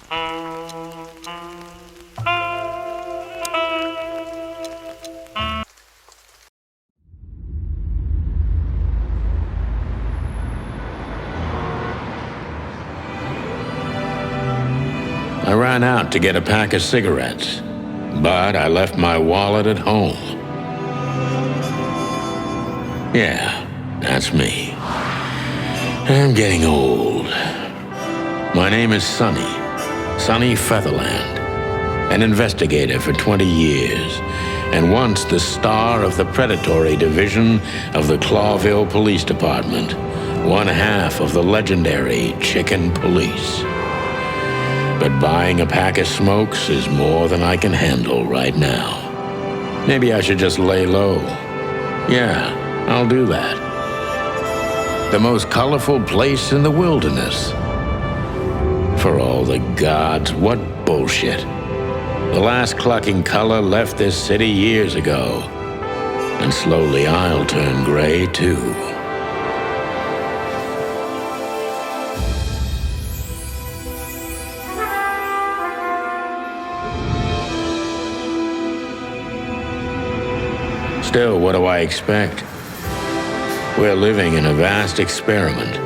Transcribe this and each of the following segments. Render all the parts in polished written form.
I ran out to get a pack of cigarettes, but I left my wallet at home. Yeah, that's me. I'm getting old. My name is Sonny, Sonny Featherland, an investigator for 20 years, and once the star of the predatory division of the Clawville Police Department, one half of the legendary Chicken Police. But buying a pack of smokes is more than I can handle right now. Maybe I should just lay low. Yeah, I'll do that. The most colorful place in the wilderness. For all the gods, what bullshit. The last clucking color left this city years ago. And slowly I'll turn gray too. Still, what do I expect? We're living in a vast experiment,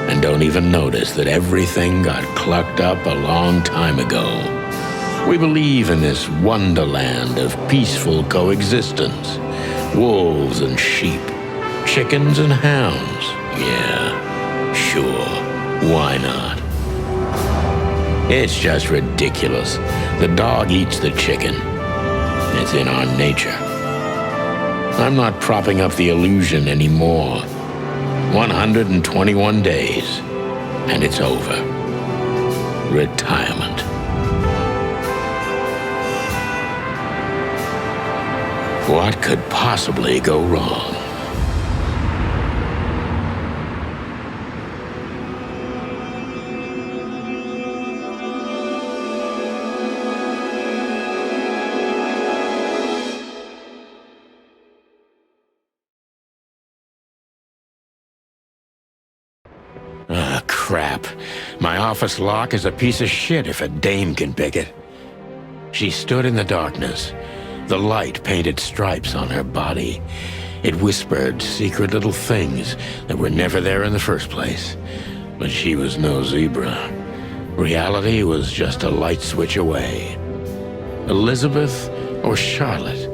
and don't even notice that everything got clucked up a long time ago. We believe in this wonderland of peaceful coexistence. Wolves and sheep, chickens and hounds. Yeah, sure, why not? It's just ridiculous. The dog eats the chicken. It's in our nature. I'm not propping up the illusion anymore. 121 days, and it's over. Retirement. What could possibly go wrong? Ah, crap. My office lock is a piece of shit if a dame can pick it. She stood in the darkness. The light painted stripes on her body. It whispered secret little things that were never there in the first place. But she was no zebra. Reality was just a light switch away. Elizabeth or Charlotte?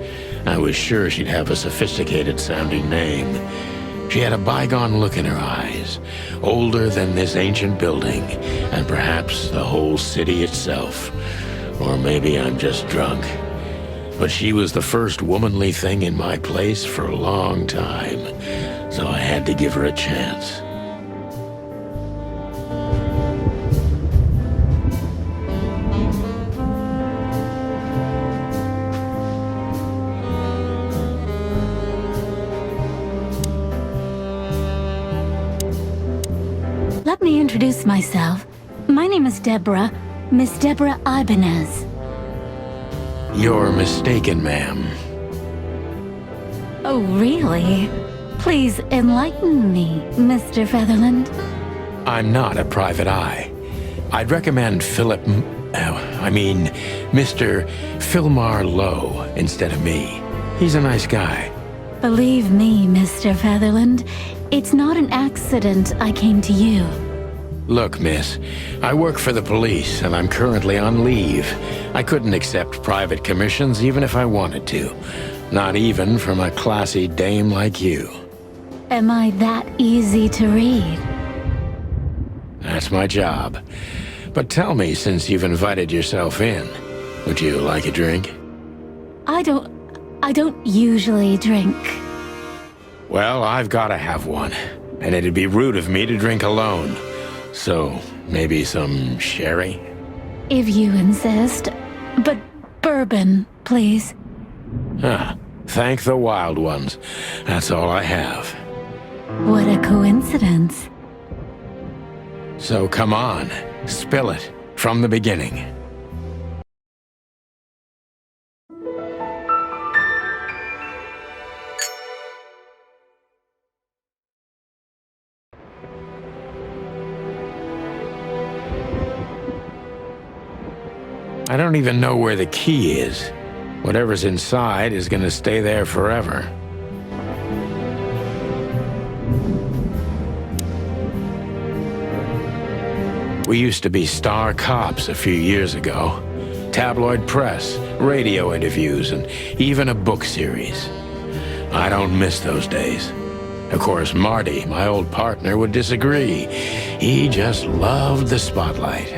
I was sure she'd have a sophisticated-sounding name. She had a bygone look in her eyes, older than this ancient building, and perhaps the whole city itself. Or maybe I'm just drunk. But she was the first womanly thing in my place for a long time, so I had to give her a chance. Let me introduce myself. My name is Deborah, Miss Deborah Ibanez. You're mistaken, ma'am. Oh, really? Please enlighten me, Mr. Featherland. I'm not a private eye. I'd recommend Mr. Philmar Lowe instead of me. He's a nice guy. Believe me, Mr. Featherland, it's not an accident I came to you. Look, miss, I work for the police, and I'm currently on leave. I couldn't accept private commissions even if I wanted to. Not even from a classy dame like you. Am I that easy to read? That's my job. But tell me, since you've invited yourself in, would you like a drink? I don't usually drink. Well, I've got to have one, and it'd be rude of me to drink alone. So, maybe some sherry? If you insist. But bourbon, please. Thank the wild ones. That's all I have. What a coincidence. So come on, spill it from the beginning. I don't even know where the key is. Whatever's inside is gonna stay there forever. We used to be star cops a few years ago. Tabloid press, radio interviews, and even a book series. I don't miss those days. Of course, Marty, my old partner, would disagree. He just loved the spotlight.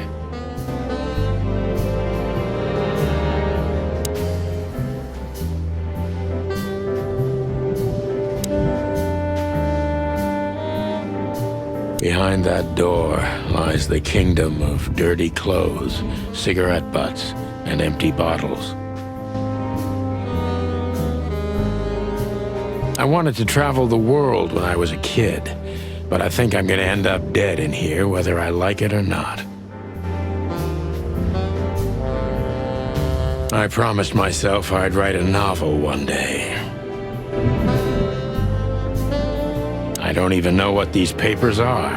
Behind that door lies the kingdom of dirty clothes, cigarette butts, and empty bottles. I wanted to travel the world when I was a kid, but I think I'm gonna end up dead in here whether I like it or not. I promised myself I'd write a novel one day. I don't even know what these papers are.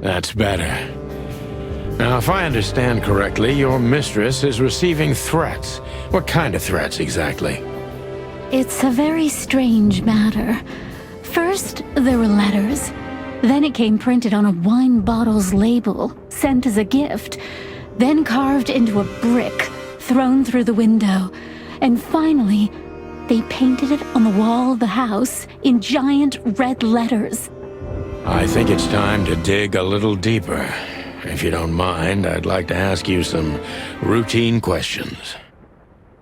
That's better. Now, if I understand correctly, your mistress is receiving threats. What kind of threats, exactly? It's a very strange matter. First, there were letters. Then it came printed on a wine bottle's label, sent as a gift. Then carved into a brick, thrown through the window. And finally, they painted it on the wall of the house in giant red letters. I think it's time to dig a little deeper. If you don't mind, I'd like to ask you some routine questions.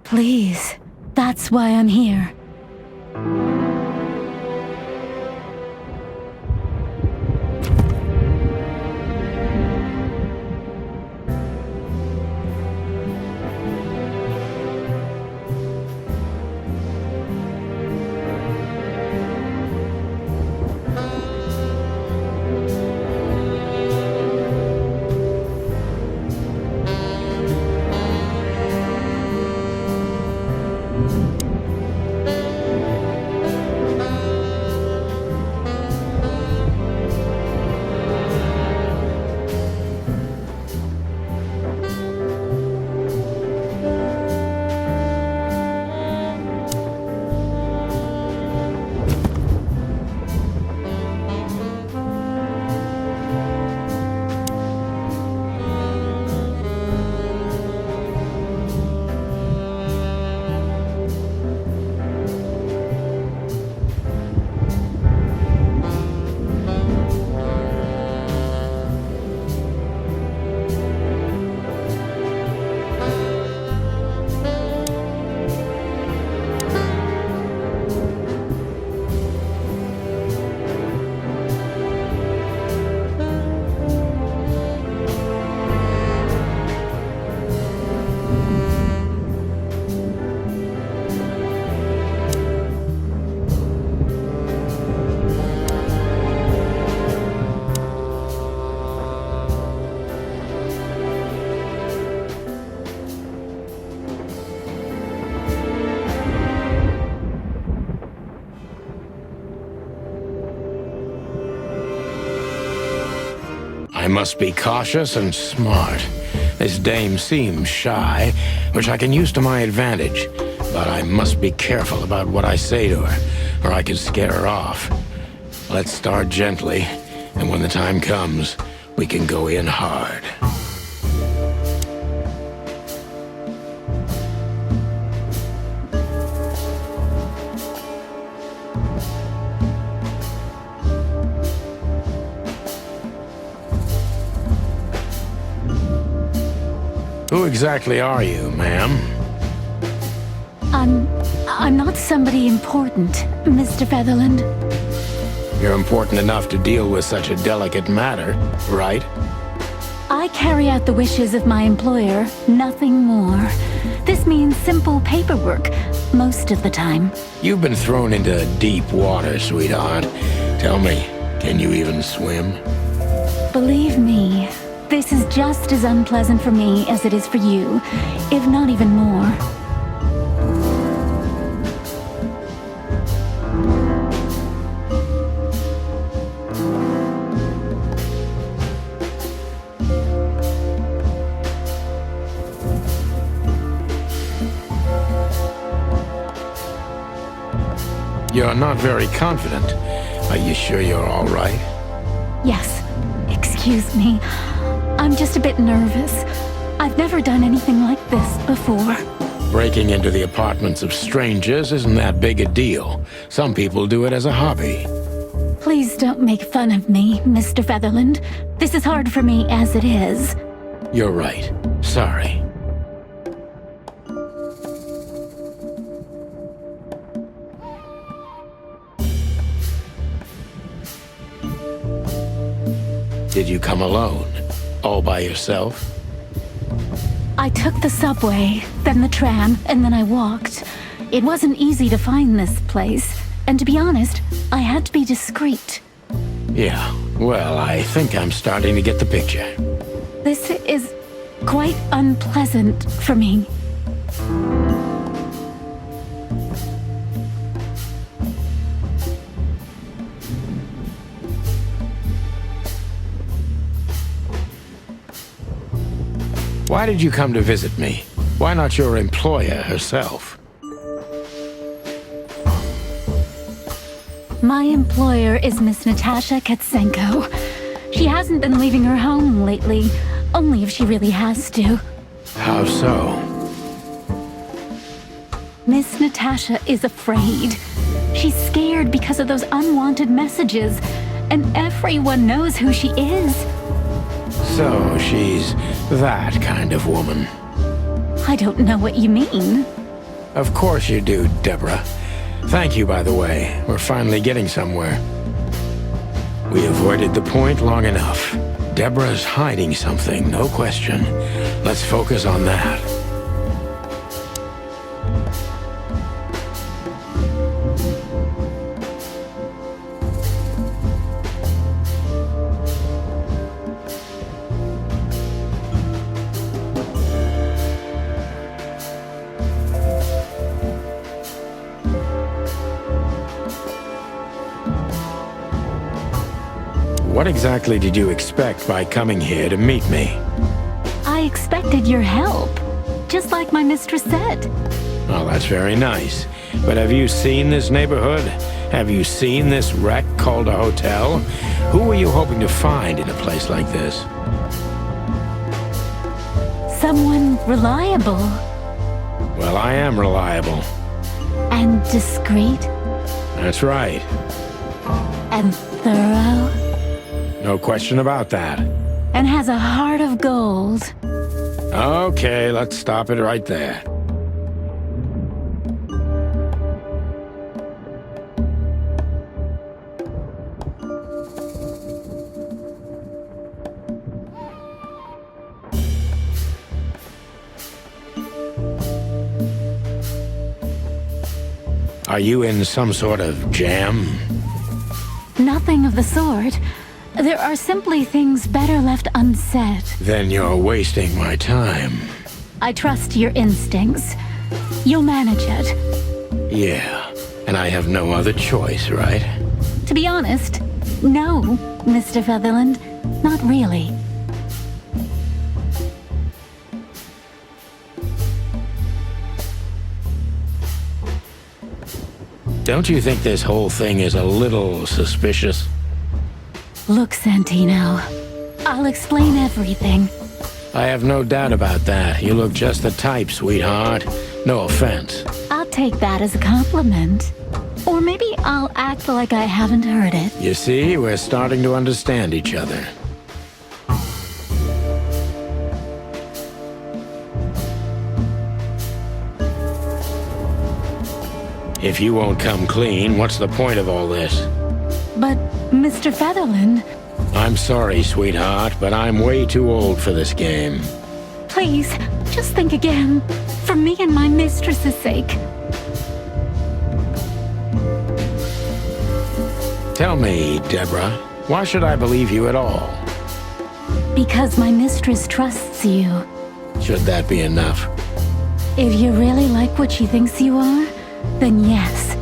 Please, that's why I'm here. I must be cautious and smart. This dame seems shy, which I can use to my advantage. But I must be careful about what I say to her, or I could scare her off. Let's start gently, and when the time comes, we can go in hard. Who exactly are you, ma'am? I'm not somebody important, Mr. Featherland. You're important enough to deal with such a delicate matter, right? I carry out the wishes of my employer, nothing more. This means simple paperwork, most of the time. You've been thrown into deep water, sweetheart. Tell me, can you even swim? Believe me, This is just as unpleasant for me as it is for you, if not even more. You're not very confident. Are you sure you're all right? Yes. Excuse me. I'm just a bit nervous. I've never done anything like this before. Breaking into the apartments of strangers isn't that big a deal. Some people do it as a hobby. Please don't make fun of me, Mr. Featherland. This is hard for me as it is. You're right. Sorry. Did you come alone? All by yourself? I took the subway, then the tram, and then I walked. It wasn't easy to find this place, and to be honest, I had to be discreet. Yeah, well, I think I'm starting to get the picture. This is quite unpleasant for me. Why did you come to visit me? Why not your employer herself? My employer is Miss Natasha Katsenko. She hasn't been leaving her home lately, only if she really has to. How so? Miss Natasha is afraid. She's scared because of those unwanted messages, and everyone knows who she is. So she's that kind of woman. I don't know what you mean. Of course you do, Deborah. Thank you, by the way. We're finally getting somewhere. We avoided the point long enough. Deborah's hiding something, no question. Let's focus on that. What exactly did you expect by coming here to meet me? I expected your help, just like my mistress said. Oh, that's very nice. But have you seen this neighborhood? Have you seen this wreck called a hotel? Who were you hoping to find in a place like this? Someone reliable. Well, I am reliable. And discreet. That's right. And thorough. No question about that. And has a heart of gold. Okay, let's stop it right there. Are you in some sort of jam? Nothing of the sort. There are simply things better left unsaid. Then you're wasting my time. I trust your instincts. You'll manage it. Yeah, and I have no other choice, right? To be honest, no, Mr. Featherland. Not really. Don't you think this whole thing is a little suspicious? Look, Santino, I'll explain everything. I have no doubt about that. You look just the type, sweetheart. No offense. I'll take that as a compliment. Or maybe I'll act like I haven't heard it. You see, we're starting to understand each other. If you won't come clean, what's the point of all this? But, Mr. Featherland... I'm sorry, sweetheart, but I'm way too old for this game. Please, just think again. For me and my mistress's sake. Tell me, Deborah, why should I believe you at all? Because my mistress trusts you. Should that be enough? If you really like what she thinks you are, then yes.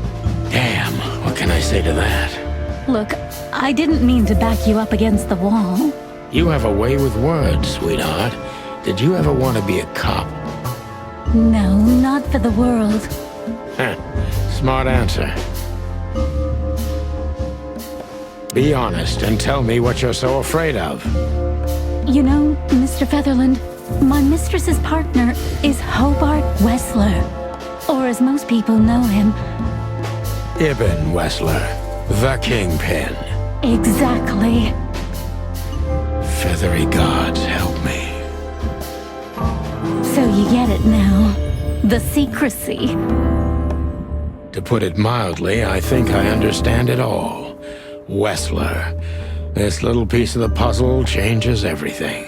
Damn, what can I say to that? Look, I didn't mean to back you up against the wall. You have a way with words, sweetheart. Did you ever want to be a cop? No, not for the world. Heh, smart answer. Be honest and tell me what you're so afraid of. You know, Mr. Featherland, my mistress's partner is Hobart Wessler. Or as most people know him... Ibn Wessler, the Kingpin. Exactly. Feathery gods help me. So you get it now. The secrecy. To put it mildly, I think I understand it all. Wessler. This little piece of the puzzle changes everything.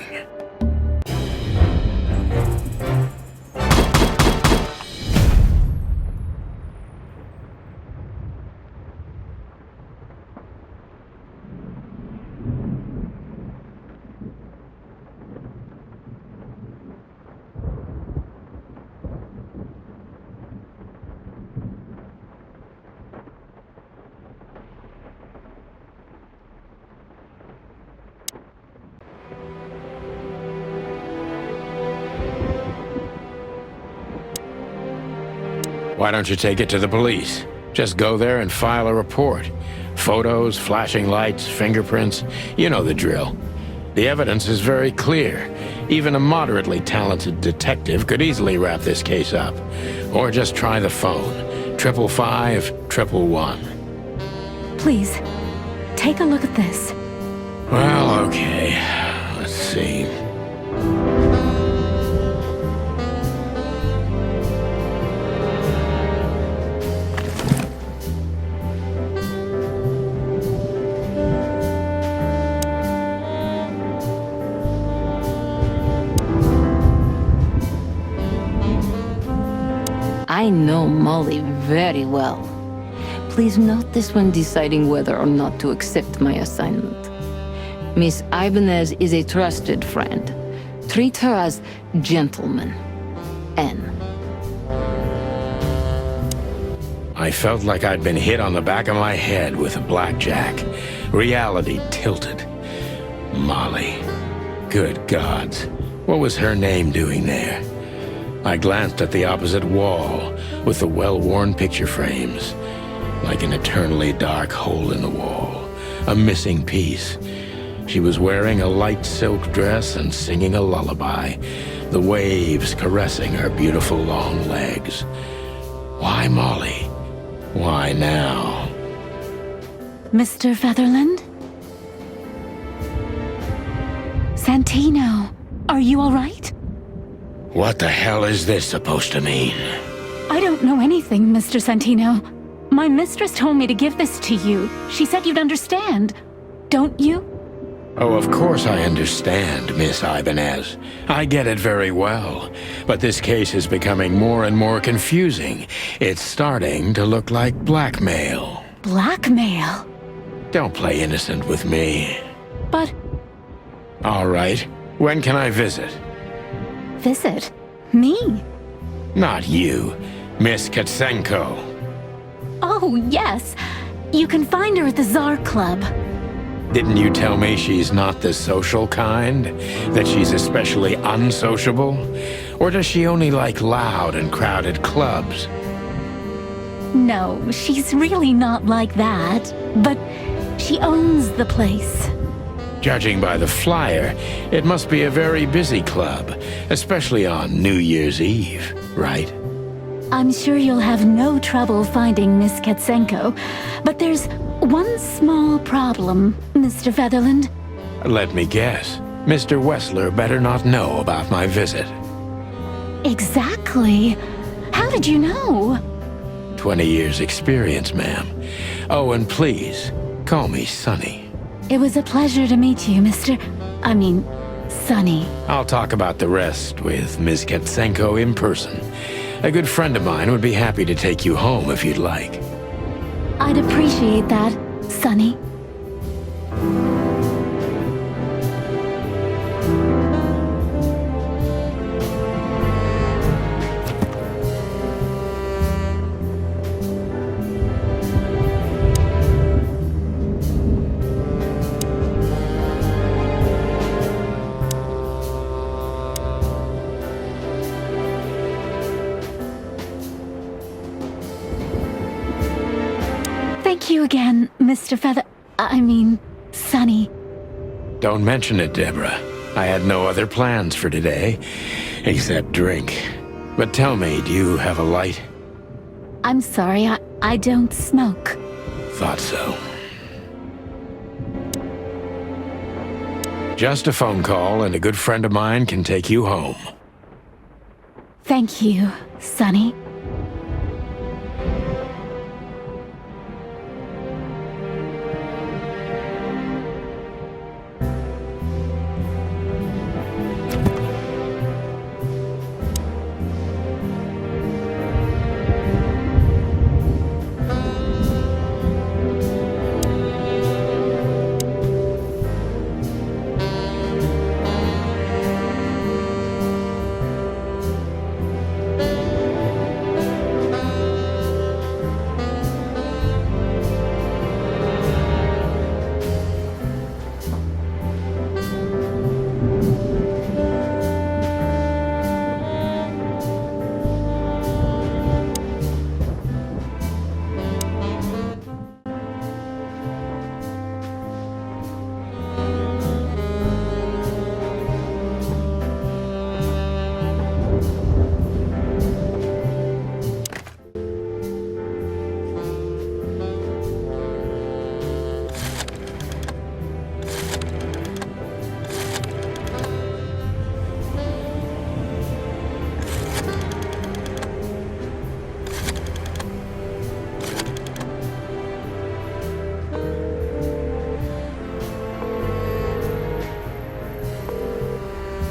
Why don't you take it to the police? Just go there and file a report. Photos, flashing lights, fingerprints, you know the drill. The evidence is very clear. Even a moderately talented detective could easily wrap this case up. Or just try the phone. 555-111. Please, take a look at this. Well, okay. Let's see. I know Molly very well. Please note this when deciding whether or not to accept my assignment. Miss Ibanez is a trusted friend. Treat her as gentleman. N. I felt like I'd been hit on the back of my head with a blackjack. Reality tilted. Molly. Good gods. What was her name doing there? I glanced at the opposite wall with the well-worn picture frames. Like an eternally dark hole in the wall. A missing piece. She was wearing a light silk dress and singing a lullaby. The waves caressing her beautiful long legs. Why Molly? Why now? Mr. Featherland? Santino, are you all right? What the hell is this supposed to mean? I don't know anything, Mr. Santino. My mistress told me to give this to you. She said you'd understand. Don't you? Oh, of course I understand, Miss Ibanez. I get it very well. But this case is becoming more and more confusing. It's starting to look like blackmail. Blackmail? Don't play innocent with me. But... All right. When can I visit? Visit? Me? Not you. Miss Katsenko. Oh, yes. You can find her at the Tsar Club. Didn't you tell me she's not the social kind? That she's especially unsociable? Or does she only like loud and crowded clubs? No, she's really not like that. But she owns the place. Judging by the flyer, it must be a very busy club, especially on New Year's Eve, right? I'm sure you'll have no trouble finding Miss Katsenko, but there's one small problem, Mr. Featherland. Let me guess. Mr. Wessler better not know about my visit. Exactly. How did you know? 20 years experience, ma'am. Oh, and please, call me Sonny. It was a pleasure to meet you, Sonny. I'll talk about the rest with Ms. Katsenko in person. A good friend of mine would be happy to take you home if you'd like. I'd appreciate that, Sonny. you again, Mr. Sonny. Don't mention it, Deborah. I had no other plans for today, except drink. But tell me, do you have a light? I'm sorry, I don't smoke. Thought so. Just a phone call, and a good friend of mine can take you home. Thank you, Sonny.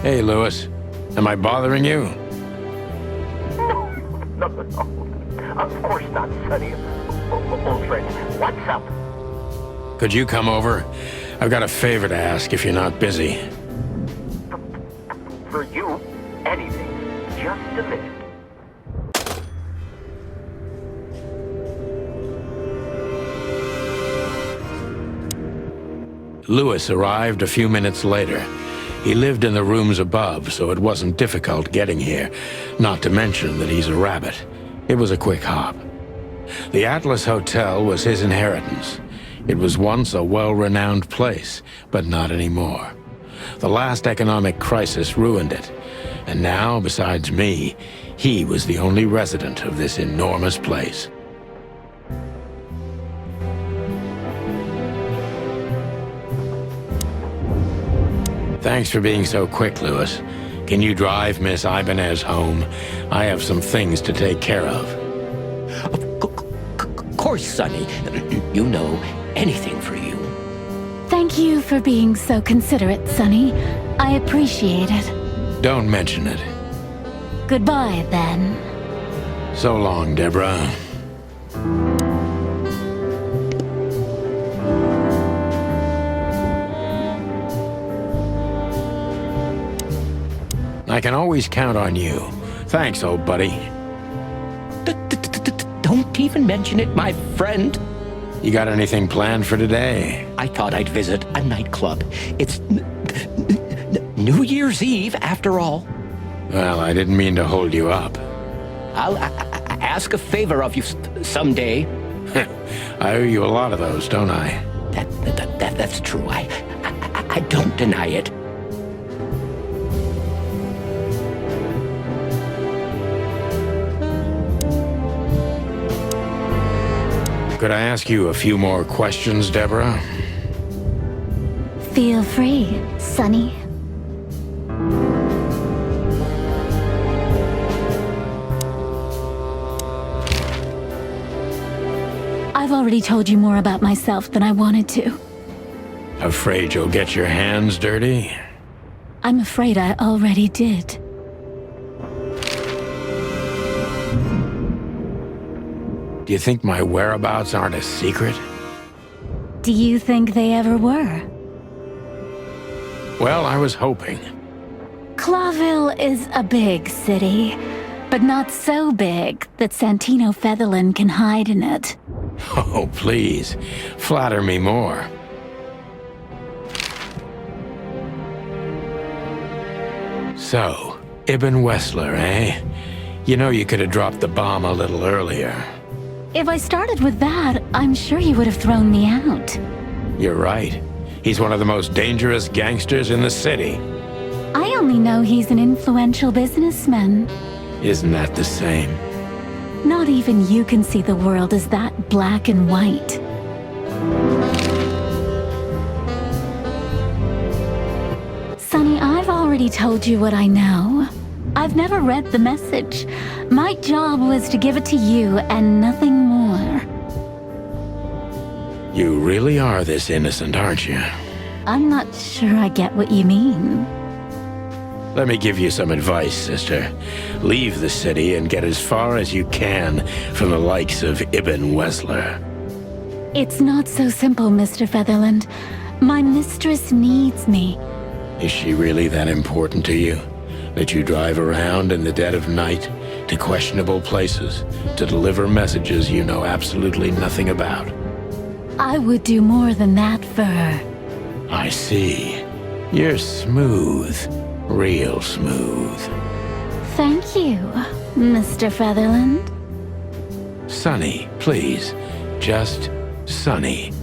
Hey, Lewis. Am I bothering you? No. Of course not, Sonny. Old friend, what's up? Could you come over? I've got a favor to ask if you're not busy. For you, anything. Just a minute. Lewis arrived a few minutes later. He lived in the rooms above, so it wasn't difficult getting here, not to mention that he's a rabbit. It was a quick hop. The Atlas Hotel was his inheritance. It was once a well-renowned place, but not anymore. The last economic crisis ruined it, and now, besides me, he was the only resident of this enormous place. Thanks for being so quick, Lewis. Can you drive Miss Ibanez home? I have some things to take care of. Of course, Sonny. You know, anything for you. Thank you for being so considerate, Sonny. I appreciate it. Don't mention it. Goodbye, then. So long, Deborah. I can always count on you. Thanks, old buddy. Don't even mention it, my friend. You got anything planned for today? I thought I'd visit a nightclub. It's New Year's Eve, after all. Well, I didn't mean to hold you up. I'll ask a favor of you someday. I owe you a lot of those, don't I? That's true. I don't deny it. Could I ask you a few more questions, Deborah? Feel free, Sonny. I've already told you more about myself than I wanted to. Afraid you'll get your hands dirty? I'm afraid I already did. Do you think my whereabouts aren't a secret? Do you think they ever were? Well, I was hoping. Clawville is a big city, but not so big that Santino Featherland can hide in it. Oh, please. Flatter me more. So, Ibn Wessler, eh? You know you could have dropped the bomb a little earlier. If I started with that, I'm sure you would have thrown me out. You're right. He's one of the most dangerous gangsters in the city. I only know he's an influential businessman. Isn't that the same? Not even you can see the world as that black and white. Sonny, I've already told you what I know. I've never read the message. My job was to give it to you and nothing more. You really are this innocent, aren't you? I'm not sure I get what you mean. Let me give you some advice, sister. Leave the city and get as far as you can from the likes of Ibn Wesler. It's not so simple, Mr. Featherland. My mistress needs me. Is she really that important to you? That you drive around in the dead of night to questionable places to deliver messages you know absolutely nothing about? I would do more than that for her. I see. You're smooth. Real smooth. Thank you, Mr. Featherland. Sonny, please. Just Sonny.